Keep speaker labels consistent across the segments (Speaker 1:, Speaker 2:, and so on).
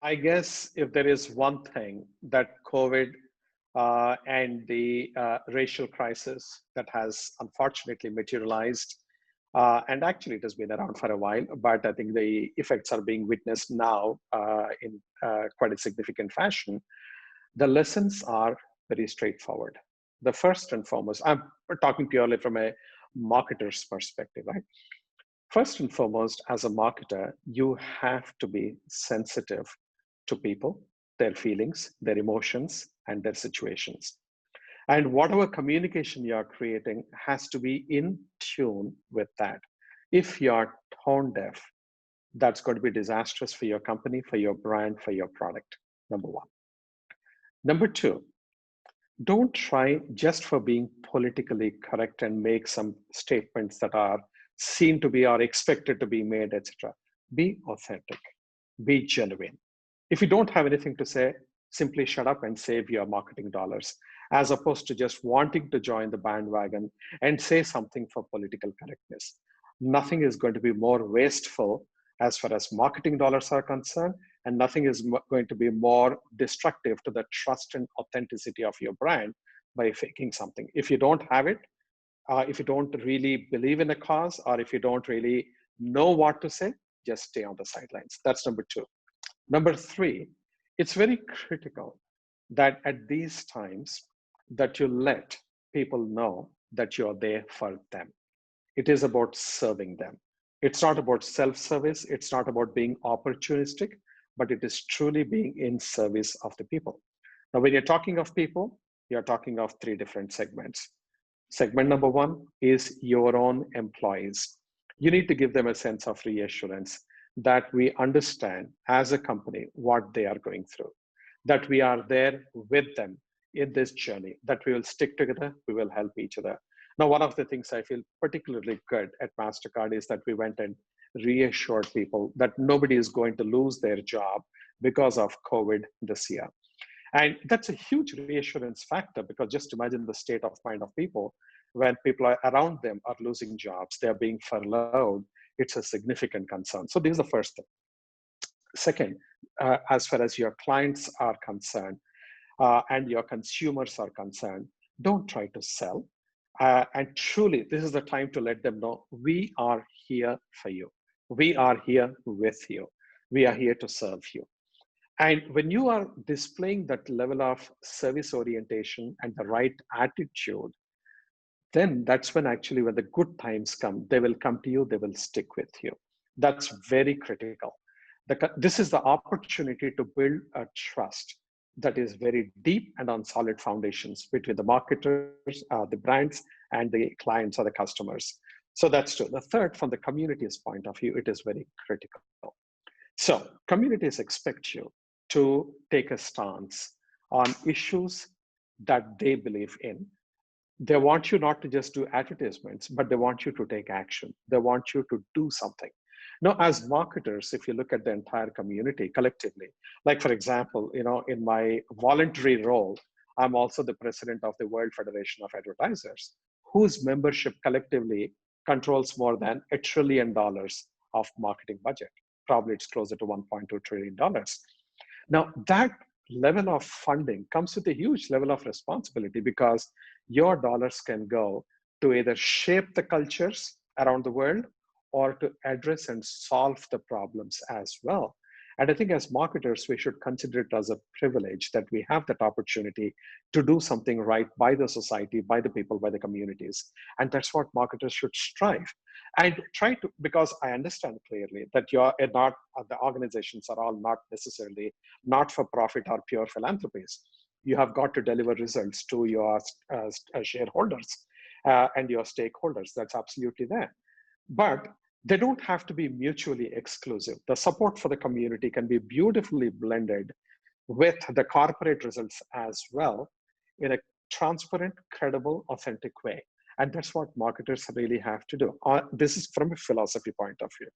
Speaker 1: I guess if there is one thing that COVID and the racial crisis that has unfortunately materialized, and actually it has been around for a while, but I think the effects are being witnessed now in quite a significant fashion. The lessons are very straightforward. The first and foremost, I'm talking purely from a marketer's perspective, right? First and foremost, as a marketer, you have to be sensitive to people, their feelings, their emotions, and their situations. And whatever communication you are creating has to be in tune with that. If you're tone deaf, that's going to be disastrous for your company, for your brand, for your product. Number one. Number two, don't try just for being politically correct and make some statements that are seen to be or expected to be made, etc. Be authentic, be genuine. If you don't have anything to say, simply shut up and save your marketing dollars, as opposed to just wanting to join the bandwagon and say something for political correctness. Nothing is going to be more wasteful as far as marketing dollars are concerned, and nothing is going to be more destructive to the trust and authenticity of your brand by faking something. If you don't have it, if you don't really believe in a cause, or if you don't really know what to say, just stay on the sidelines. That's number two. Number three, it's very critical that at these times that you let people know that you're there for them. It is about serving them. It's not about self-service. It's not about being opportunistic, but it is truly being in service of the people. Now, when you're talking of people, you're talking of three different segments. Segment number one is your own employees. You need to give them a sense of reassurance that we understand as a company what they are going through, that we are there with them in this journey, that we will stick together, we will help each other. Now, one of the things I feel particularly good at MasterCard is that we went and reassured people that nobody is going to lose their job because of COVID this year. And that's a huge reassurance factor, because just imagine the state of mind of people when people are around them are losing jobs, they're being furloughed. It's a significant concern. So this is the first thing. Second, as far as your clients are concerned and your consumers are concerned, don't try to sell. And truly, this is the time to let them know we are here for you. We are here with you. We are here to serve you. And when you are displaying that level of service orientation and the right attitude, then that's when actually when the good times come, they will come to you, they will stick with you. That's very critical. This is the opportunity to build a trust that is very deep and on solid foundations between the marketers, the brands, and the clients or the customers. So that's true. The third, from the community's point of view, it is very critical. So communities expect you to take a stance on issues that they believe in. They want you not to just do advertisements, but they want you to take action. They want you to do something. Now, as marketers, if you look at the entire community collectively, like for example, in my voluntary role, I'm also the president of the World Federation of Advertisers, whose membership collectively controls more than $1 trillion of marketing budget. Probably it's closer to $1.2 trillion. Now, that level of funding comes with a huge level of responsibility, because your dollars can go to either shape the cultures around the world or to address and solve the problems as well. And I think as marketers, we should consider it as a privilege that we have that opportunity to do something right by the society, by the people, by the communities. And that's what marketers should strive. And try to, because I understand clearly that you're not, the organizations are all not necessarily not for profit or pure philanthropies. You have got to deliver results to your shareholders and your stakeholders. That's absolutely there. But they don't have to be mutually exclusive. The support for the community can be beautifully blended with the corporate results as well in a transparent, credible, authentic way. And that's what marketers really have to do. This is from a philosophy point of view.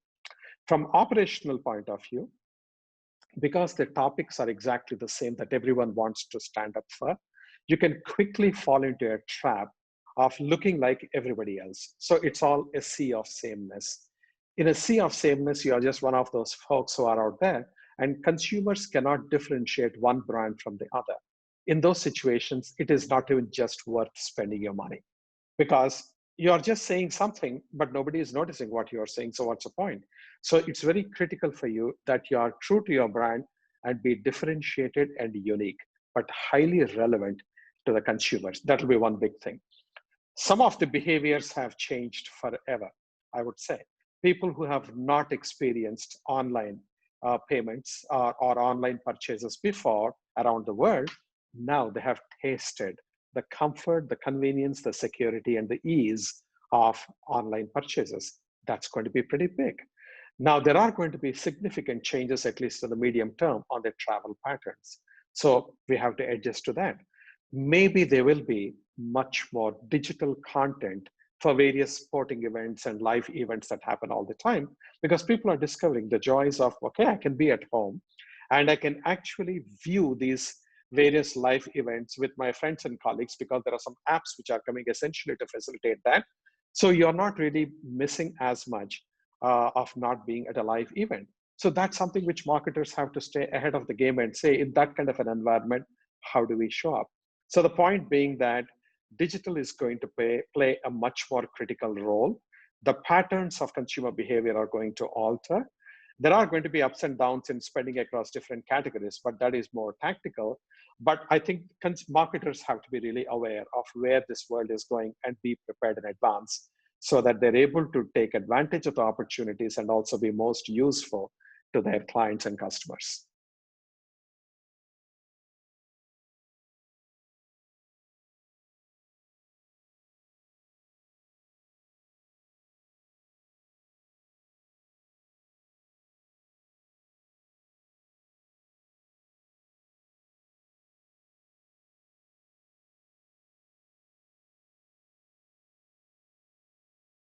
Speaker 1: From operational point of view, because the topics are exactly the same that everyone wants to stand up for, you can quickly fall into a trap of looking like everybody else. So it's all a sea of sameness. In a sea of sameness, you are just one of those folks who are out there, and consumers cannot differentiate one brand from the other. In those situations, it is not even just worth spending your money because you're just saying something, but nobody is noticing what you're saying. So what's the point? So it's very critical for you that you are true to your brand and be differentiated and unique, but highly relevant to the consumers. That'll be one big thing. Some of the behaviors have changed forever, I would say. People who have not experienced online payments or online purchases before around the world, now they have tasted the comfort, the convenience, the security, and the ease of online purchases. That's going to be pretty big. Now, there are going to be significant changes, at least in the medium term, on their travel patterns. So we have to adjust to that. Maybe there will be much more digital content for various sporting events and live events that happen all the time because people are discovering the joys of, okay, I can be at home and I can actually view these various live events with my friends and colleagues because there are some apps which are coming essentially to facilitate that. So you're not really missing as much of not being at a live event. So that's something which marketers have to stay ahead of the game and say, in that kind of an environment, how do we show up? So the point being that digital is going to play a much more critical role. The patterns of consumer behavior are going to alter. There are going to be ups and downs in spending across different categories, but that is more tactical. But I think marketers have to be really aware of where this world is going and be prepared in advance so that they're able to take advantage of the opportunities and also be most useful to their clients and customers.